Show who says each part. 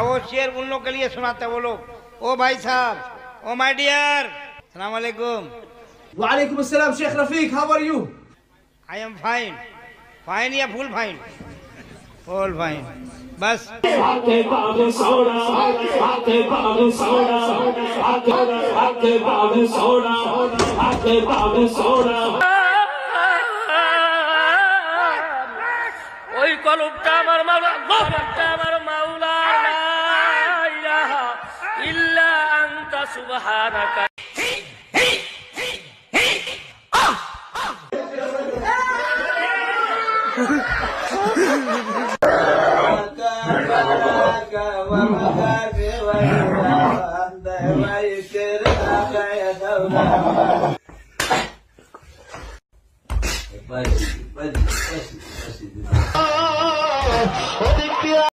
Speaker 1: वो शेर उन लोग के लिए सुनाते वो लोग। ओ भाई साहब, ओ माय डियर, सलाम वालेकुम।
Speaker 2: वालेकुम अस्सलाम Sheikh Rafiq, how are you?
Speaker 1: I am fine. Fine या फुल फाइन? Full fine. बस
Speaker 3: ওই কলবটা আমার মাওলা, কলবটা আমার মাওলা, লা ইলাহা ইল্লা আনতা সুবহানাকা।